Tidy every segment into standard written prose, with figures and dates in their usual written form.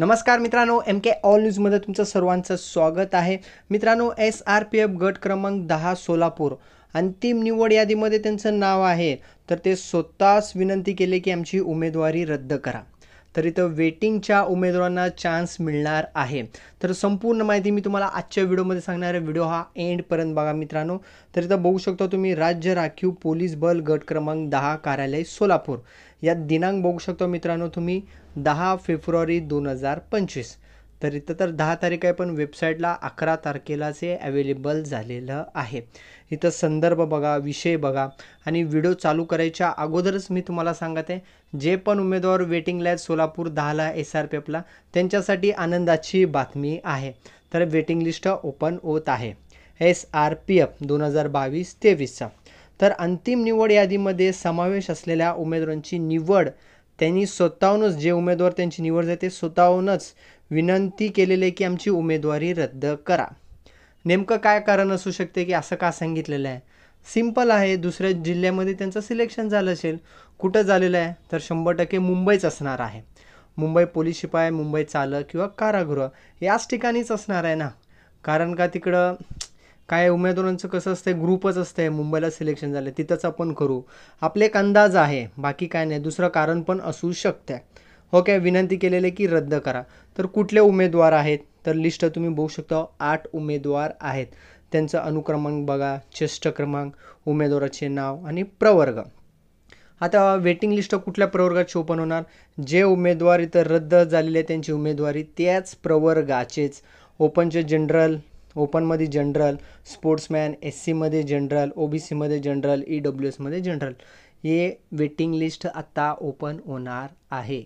नमस्कार मित्रांनो, MK all न्यूजमध्ये तुमचं सर्वांचं स्वागत आहे. मित्रांनो, SRPF गट क्रमांक 10 सोलापूर अंतिम निवड यादीमध्ये त्यांचं नाव आहे. तर ते स्वतःच विनंती केले की आमची उमेदवारी रद्द करा. तर इथं वेटिंगच्या उमेदवारांना चान्स मिळणार आहे. तर संपूर्ण माहिती मी तुम्हाला आजच्या व्हिडिओमध्ये सांगणार आहे. व्हिडिओ हा एंडपर्यंत बघा मित्रांनो. तर इथं बघू शकता तुम्ही राज्य राखीव पोलीस बल गट क्रमांक 10 कार्यालय सोलापूर या दिनांक बघू शकता मित्रांनो तुम्ही 10 फेब्रुवारी 2025. तर इथं तर 10 तारीख आहे, पण वेबसाईटला 11 तारखेलाच हे अवेलेबल झालेलं आहे. इथं संदर्भ बघा, विषय बघा आणि व्हिडिओ चालू करायच्या अगोदरच मी तुम्हाला सांगत आहे, जे पण उमेदवार वेटिंगला आहेत सोलापूर 10ला SRPFला त्यांच्यासाठी आनंदाची बातमी आहे. तर वेटिंग लिस्ट ओपन होत आहे SRPF 2022-23चा. तर अंतिम निवड यादीमध्ये समावेश असलेल्या उमेदवारांची निवड त्यांनी स्वतःहूनच, जे उमेदवार त्यांची निवड झाली ते स्वतःहूनच विनंती केलेले की आमची उमेदवारी रद्द करा. नेमकं काय कारण असू शकते की असं का सांगितलेलं आहे? सिंपल आहे, दुसऱ्या जिल्ह्यामध्ये त्यांचं सिलेक्शन झालं असेल. कुठं झालेलं आहे? तर 100% मुंबईच असणार आहे. मुंबई पोलीस शिपाई, मुंबई चालक किंवा कारागृह याच ठिकाणीच असणार आहे ना. कारण का तिकडं काय उमेदवारांचं कसं असतं, ग्रुपच असतं. मुंबईला सिलेक्शन झालं तिथंच आपण करू, आपले एक अंदाज आहे, बाकी काय नाही. दुसरं कारण पण असू शकते. ओके, विनंती केलेले की रद्द करा. तर कुठले उमेदवार आहेत? तर लिस्ट तुम्ही बघू शकता, 8 उमेदवार आहेत. त्यांचं अनुक्रमांक बघा, चेष्ट क्रमांक, उमेदवाराचे नाव आणि प्रवर्ग. आता वेटिंग लिस्ट कुठल्या प्रवर्गाची ओपन होणार? जे उमेदवार इथं रद्द झालेले त्यांची उमेदवारी त्याच प्रवर्गाचेच. ओपनचे जनरल, ओपनमध्ये जनरल, स्पोर्ट्समॅन, SCमध्ये जनरल, OBCमध्ये जनरल, EWSमध्ये जनरल, हे वेटिंग लिस्ट आता ओपन होणार आहे.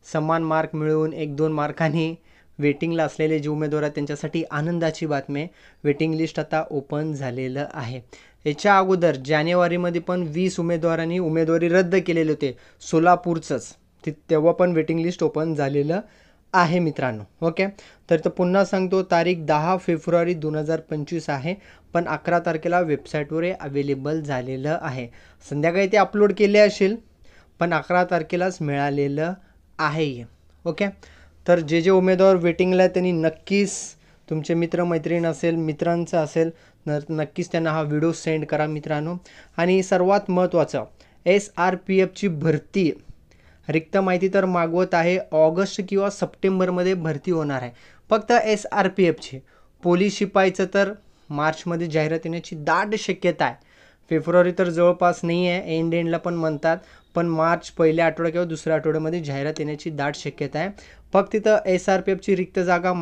समान मार्क मिळवून 1-2 मार्कांनी वेटिंगला असलेले जे उमेदवार आहेत त्यांच्यासाठी आनंदाची बातमी, वेटिंग लिस्ट आता ओपन झालेलं आहे. याच्या अगोदर जानेवारीमध्ये पण 20 उमेदवारांनी उमेदवारी रद्द केलेले होते सोलापूरचंच, तेव्हा पण वेटिंग लिस्ट ओपन झालेलं आहे मित्रांनो. ओके, तर पुन्हा सांगतो, तारीख 10 फेब्रुवारी 2025 आहे, पण 11 तारखेला वेबसाईटवर हे अवेलेबल झालेलं आहे. संध्याकाळी ते अपलोड केले असेल, पण 11 तारखेलाच मिळालेलं आहे. ओके, तर जे उमेदवार वेटिंगला आहेत त्यांनी नक्कीच, तुमचे मित्रमैत्रीण असेल, मित्रांचं असेल, नक्कीच त्यांना हा व्हिडिओ सेंड करा मित्रांनो. आणि सर्वात महत्त्वाचं, SRPFची भरती रिक्त माहिती तर मागवत आहे. ऑगस्ट किंवा सप्टेंबरमध्ये भरती होणार आहे फक्त SRPFची. पोलीस शिपाईचं तर मार्चमध्ये जाहिरात येण्याची दाट शक्यता आहे. फेब्रुवारी तर जवळपास नाही आहे, एंडला पण म्हणतात, पण मार्च पहिल्या आठवड्यात किंवा दुसऱ्या आठवड्यामध्ये जाहिरात येण्याची दाट शक्यता आहे. फक्त तिथं SRPFची रिक्त जागा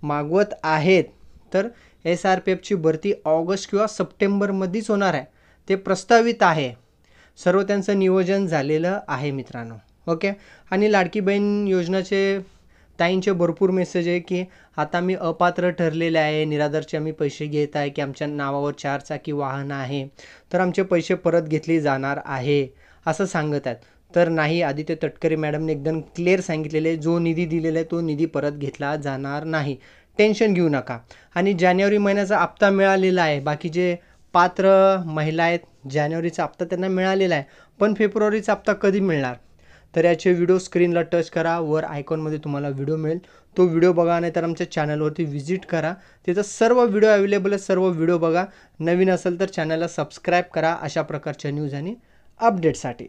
मागवत आहेत. तर SRPFची भरती ऑगस्ट किंवा सप्टेंबरमध्येच होणार आहे, ते प्रस्तावित आहे. सर्व त्यांचं नियोजन झालेलं आहे मित्रांनो. ओके, आणि लाडकी बहीण योजनाचे ताईंचे भरपूर मेसेज आहे की आता मी अपात्र ठरलेले आहे, निराधारचे आम्ही पैसे घेत आहे, की आमच्या नावावर 4 चाकी वाहन आहे, तर आमचे पैसे परत घेतले जाणार आहे असं सांगत आहेत. तर नाही, आदित्य तटकरे मॅडमने एकदम क्लिअर सांगितलेले, जो निधी दिलेला आहे तो निधी परत घेतला जाणार नाही, टेन्शन घेऊ नका. आणि जानेवारी महिन्याचा हप्ता मिळालेला आहे. बाकीचे पात्र महिला आहेत, जानेवारीचा हप्ता त्यांना मिळालेला आहे, पण फेब्रुवारीचा हप्ता कधी मिळणार? तर याचे व्हिडिओ स्क्रीनला टच करा, वर आयकॉनमध्ये तुम्हाला व्हिडिओ मिळेल, तो व्हिडिओ बघा. नाही तर आमच्या चॅनलवरती व्हिजिट करा, तिथं सर्व व्हिडिओ अवेलेबल आहे, सर्व व्हिडिओ बघा. नवीन असेल तर चॅनलला सबस्क्राईब करा अशा प्रकारच्या न्यूज आणि अपडेटसाठी.